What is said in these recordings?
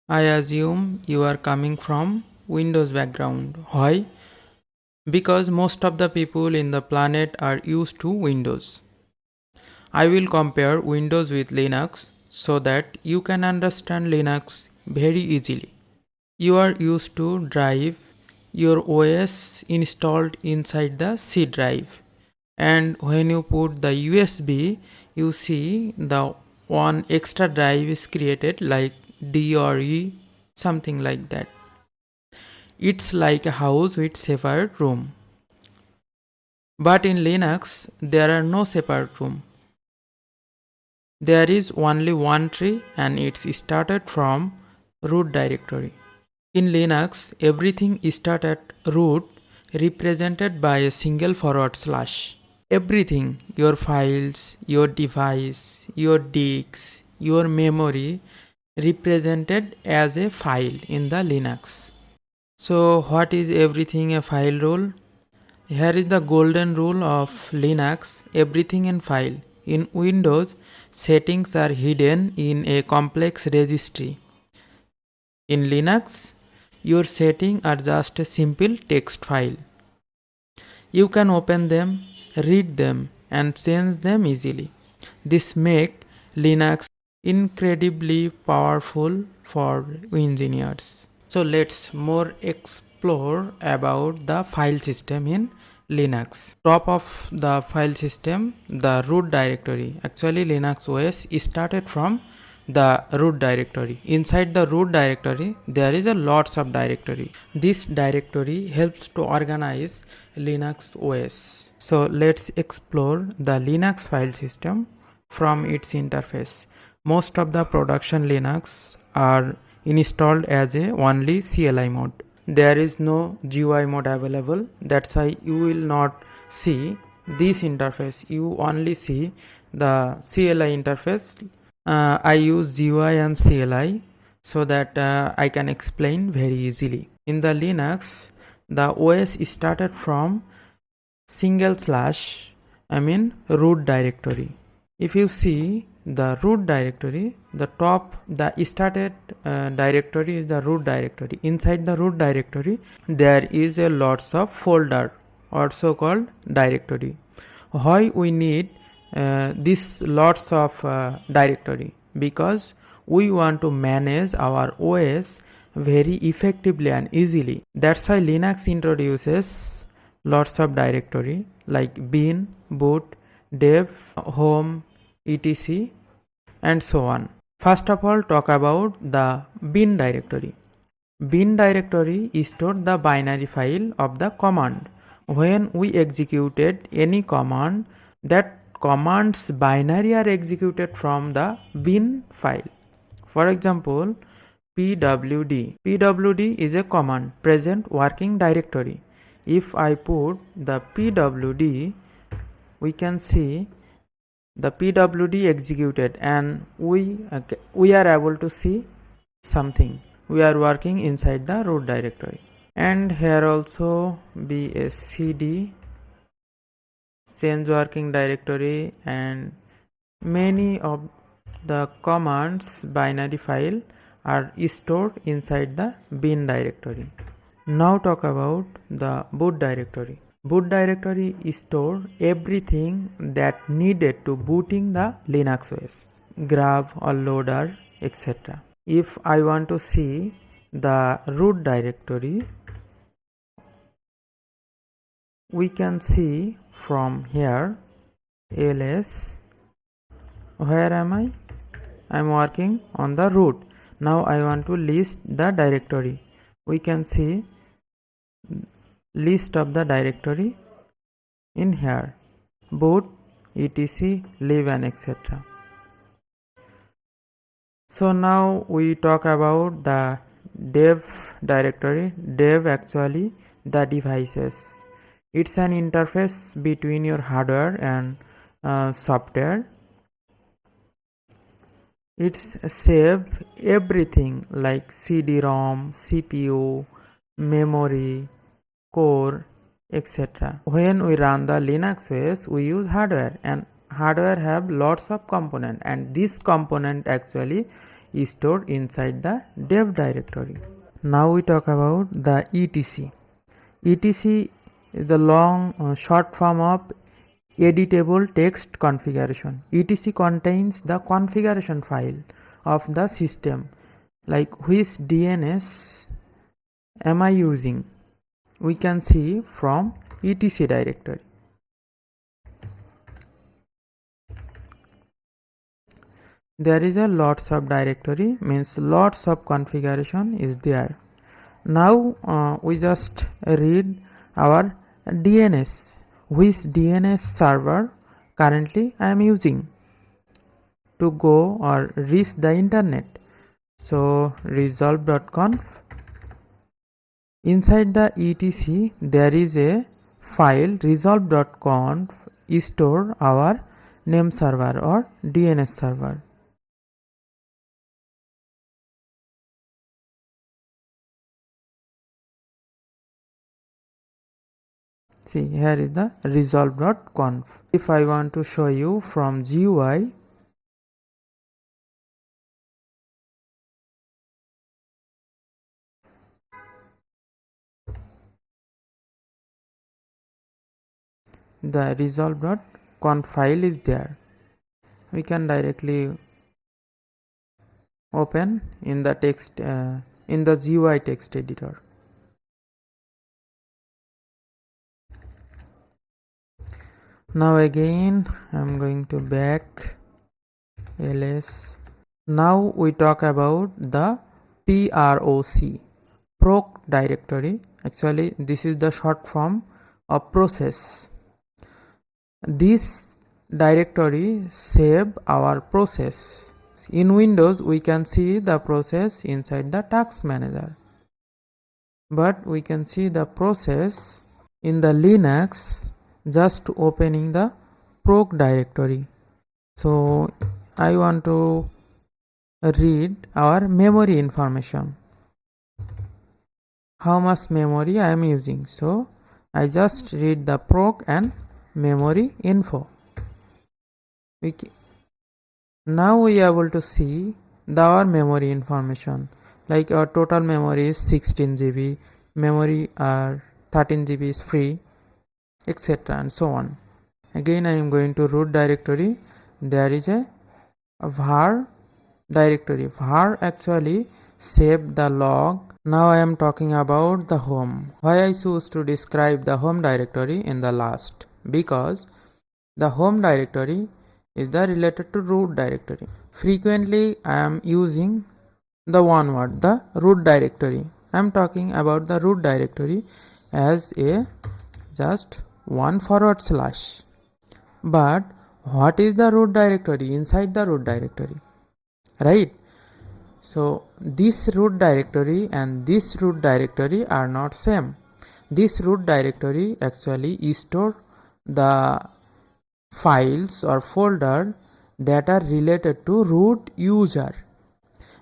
I assume you are coming from Windows background. Why? Because most of the people in the planet are used to Windows. I will compare Windows with Linux so that you can understand Linux very easily. You are used to drive your OS installed inside the C drive, and when you put the USB you see the one extra drive is created like D or E, something like that. It's like a house with separate room. But in Linux there are no separate room. There is only one tree and it's started from root directory. In Linux, everything is started at root represented by a single forward slash. Everything, your files, your device, your disks, your memory represented as a file in the Linux. So what is everything a file rule? Here is the golden rule of Linux, everything in file. In Windows, settings are hidden in a complex registry. In Linux, your settings are just a simple text file. You can open them, read them, and change them easily. This makes Linux incredibly powerful for engineers. So let's more explore about the file system in Linux. Top of the file system, the root directory. Actually Linux OS started from the root directory. Inside the root directory there is a lots of directory. This directory helps to organize Linux OS. So let's explore the Linux file system from its interface. Most of the production Linux are installed as a only CLI mode. There is no GUI mode available. That's why you will not see this interface. You only see the CLI interface. I use GUI and CLI so that I can explain very easily. In the Linux, the OS started from single slash root directory. If you see the root directory, the top, the started directory is the root directory. Inside the root directory there is a lots of folder, also called directory. Why we need this lots of directory? Because we want to manage our OS very effectively and easily. That's why Linux introduces lots of directory like bin, boot, dev, home, etc, and so on. First of all, talk about the bin directory. Bin directory stores the binary file of the command. When we executed any command, that command's binary are executed from the bin file. For example, pwd. Pwd is a command present working directory. If I put the pwd, we can see the pwd executed and we are able to see something. We are working inside the root directory. And here also be a cd change working directory, and many of the commands binary file are stored inside the bin directory. Now talk about the boot directory. Boot directory store everything that needed to booting the Linux OS, grab or loader, etc. If I want to see the root directory, we can see from here ls. Where am I? I am working on the root. Now I want to list the directory. We can see list of the directory in here: boot, etc, live, and etc. So now we talk about the dev directory. Dev actually the devices. It's an interface between your hardware and software. It's save everything like CD-ROM, CPU, memory, core, etc. When we run the Linux OS, we use hardware, and hardware have lots of component, and this component actually is stored inside the dev directory. Now we talk about the etc. etc is the long short form of editable text configuration. etc contains the configuration file of the system, like which DNS am I using, we can see from etc directory. There is a lots of directory, means lots of configuration is there. Now we just read our DNS, which DNS server currently I am using to go or reach the internet. So resolve.conf. Inside the etc there is a file resolve.conf store our name server or DNS server. See, here is the resolve.conf. If I want to show you from GUI, the resolve.conf file is there. We can directly open in the text in the GUI text editor. Now again I am going to back ls. Now we talk about the proc directory. Actually this is the short form of process. This directory save our process. In Windows we can see the process inside the task manager, but we can see the process in the Linux just opening the proc directory. So I want to read our memory information, how much memory I am using. So I just read the proc and memory info. Now we are able to see our memory information, like our total memory is 16 GB, memory 13 GB is free, etc. and so on. Again I am going to root directory. There is a var directory. Var actually save the log. Now I am talking about the home. Why I choose to describe the home directory in the last? Because the home directory is the related to root directory. Frequently I am using the one word, the root directory. I am talking about the root directory as a just one /. But what is the root directory inside the root directory, right? So this root directory and this root directory are not same. This root directory actually store the files or folder that are related to root user.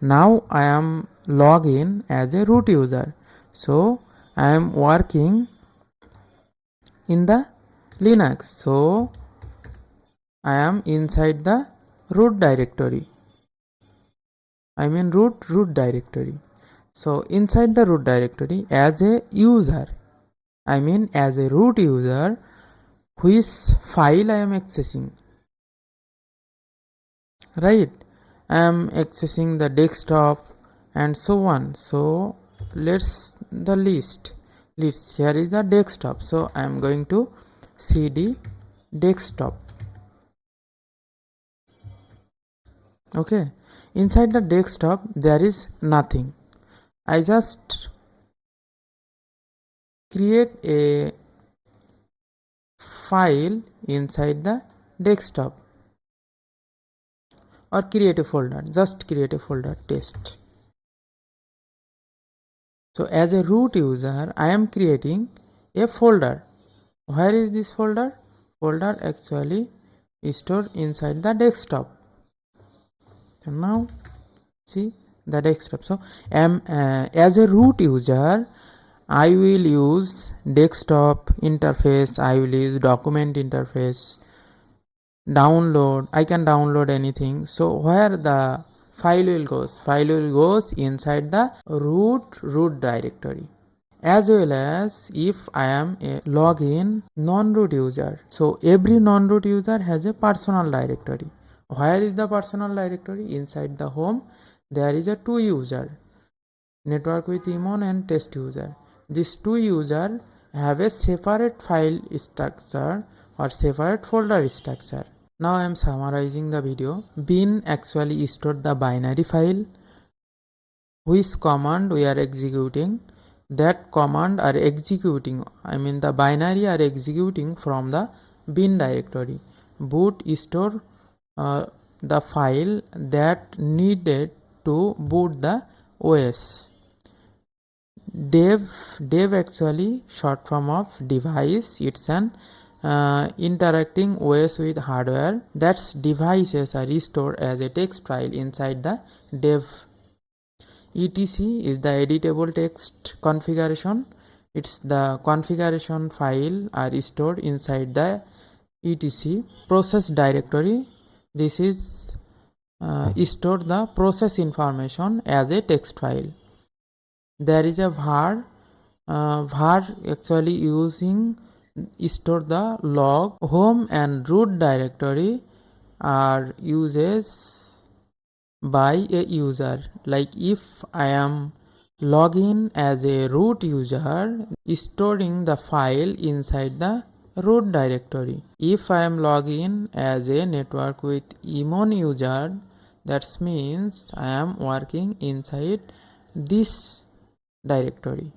Now I am login as a root user, so I am working in the Linux, so I am inside the root directory, I mean root directory. So inside the root directory as a user, I mean as a root user, which file I am accessing, right? I am accessing the desktop and so on. So let's the list. Here is the desktop, so I am going to cd desktop. Okay, inside the desktop there is nothing. I just create a file inside the desktop or create a folder, just create a folder test. So as a root user I am creating a folder. Where is this folder? Folder actually is stored inside the desktop. So now see the desktop. So as a root user I will use desktop interface, I will use document interface, download, I can download anything. So where the file will goes inside the root directory. As well as if I am a login non-root user, so every non-root user has a personal directory. Where is the personal directory? Inside the home there is a two user, network with Imon and test user. These two user have a separate file structure or separate folder structure. Now I am summarizing the video. Bin actually stored the binary file which command we are executing. That command are executing, the binary are executing from the bin directory. Boot store the file that needed to boot the OS. Dev actually short form of device. It's an interacting OS with hardware. That's devices are stored as a text file inside the dev. etc is the editable text configuration. It's the configuration file are stored inside the etc. Process directory, this is stored the process information as a text file. There is a var. Var actually using store the log. Home and root directory are uses by a user. Like if I am login as a root user, storing the file inside the root directory. If I am login as a network with Imon user, that means I am working inside this directory.